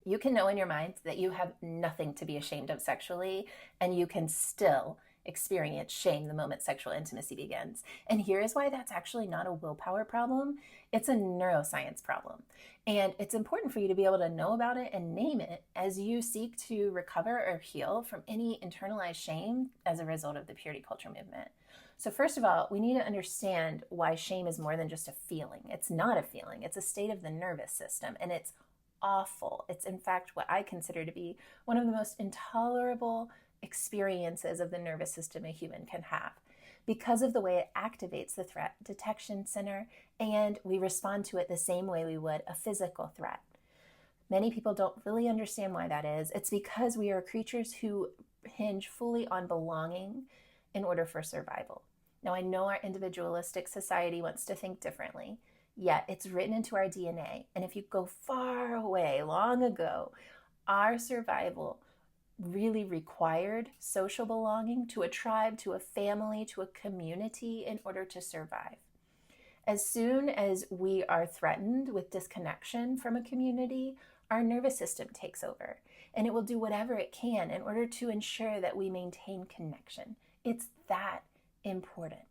You can know in your mind that you have nothing to be ashamed of sexually, and you can still experience shame the moment sexual intimacy begins. And here is why that's actually not a willpower problem. It's a neuroscience problem. And it's important for you to be able to know about it and name it as you seek to recover or heal from any internalized shame as a result of the purity culture movement. So first of all, we need to understand why shame is more than just a feeling. It's not a feeling. It's a state of the nervous system, and it's awful. It's in fact what I consider to be one of the most intolerable experiences of the nervous system a human can have because of the way it activates the threat detection center, and we respond to it the same way we would a physical threat. Many people don't really understand why that is. It's because we are creatures who hinge fully on belonging in order for survival. Now, I know our individualistic society wants to think differently, yet it's written into our DNA. And if you go far away, long ago, our survival really required social belonging to a tribe, to a family, to a community in order to survive. As soon as we are threatened with disconnection from a community, our nervous system takes over, and it will do whatever it can in order to ensure that we maintain connection. It's that important.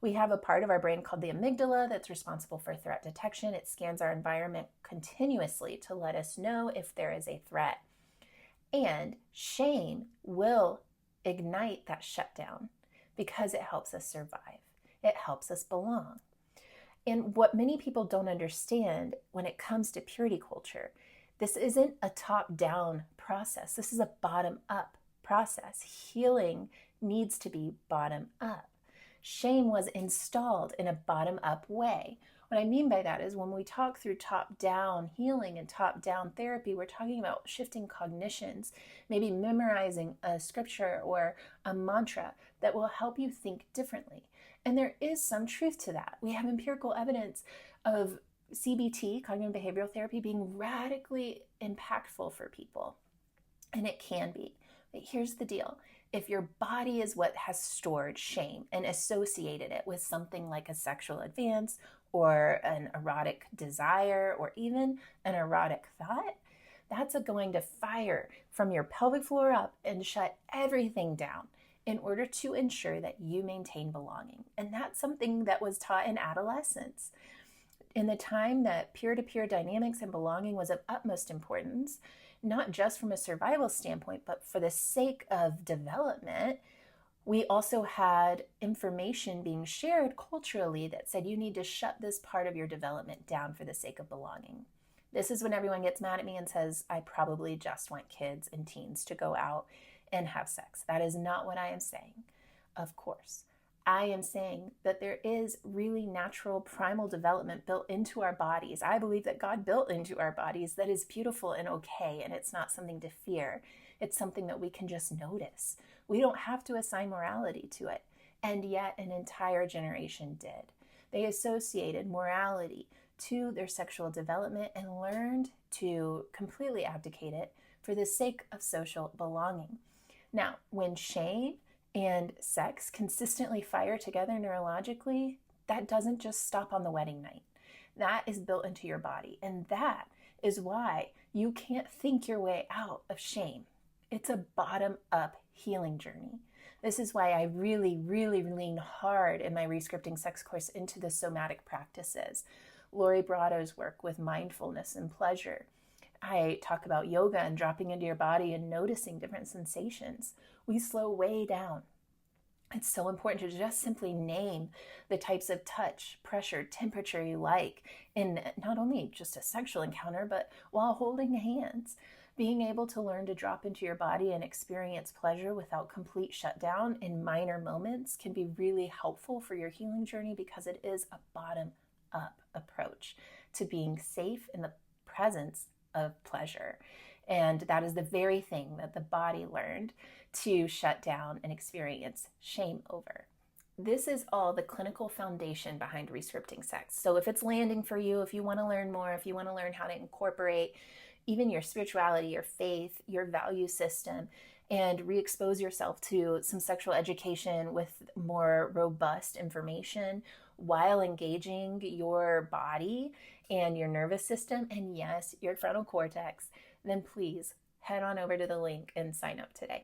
We have a part of our brain called the amygdala that's responsible for threat detection. It scans our environment continuously to let us know if there is a threat. And shame will ignite that shutdown because it helps us survive. It helps us belong. And what many people don't understand when it comes to purity culture, this isn't a top-down process. This is a bottom-up process. Healing needs to be bottom-up. Shame was installed in a bottom-up way. What I mean by that is when we talk through top-down healing and top-down therapy, we're talking about shifting cognitions, maybe memorizing a scripture or a mantra that will help you think differently. And there is some truth to that. We have empirical evidence of CBT, cognitive behavioral therapy, being radically impactful for people. And it can be. But here's the deal. If your body is what has stored shame and associated it with something like a sexual advance or an erotic desire or even an erotic thought, that's going to fire from your pelvic floor up and shut everything down in order to ensure that you maintain belonging. And that's something that was taught in adolescence. In the time that peer-to-peer dynamics and belonging was of utmost importance, not just from a survival standpoint, but for the sake of development, we also had information being shared culturally that said you need to shut this part of your development down for the sake of belonging. This is when everyone gets mad at me and says, I probably just want kids and teens to go out and have sex. That is not what I am saying, of course. I am saying that there is really natural primal development built into our bodies. I believe that God built into our bodies that is beautiful and okay, and it's not something to fear. It's something that we can just notice. We don't have to assign morality to it, and yet an entire generation did. They associated morality to their sexual development and learned to completely abdicate it for the sake of social belonging. Now, when shame and sex consistently fire together neurologically, that doesn't just stop on the wedding night. That is built into your body. And that is why you can't think your way out of shame. It's a bottom-up healing journey. This is why I really lean hard in my Rescripting Sex course into the somatic practices. Lori Brado's work with mindfulness and pleasure. I talk about yoga and dropping into your body and noticing different sensations. We slow way down. It's so important to just simply name the types of touch, pressure, temperature you like in not only just a sexual encounter, but while holding hands. Being able to learn to drop into your body and experience pleasure without complete shutdown in minor moments can be really helpful for your healing journey because it is a bottom-up approach to being safe in the presence of pleasure. And that is the very thing that the body learned to shut down and experience shame over. This is all the clinical foundation behind Rescripting Sex. So if it's landing for you, if you want to learn more, if you want to learn how to incorporate even your spirituality, your faith, your value system, and re-expose yourself to some sexual education with more robust information while engaging your body and your nervous system, and yes, your frontal cortex, then please head on over to the link and sign up today.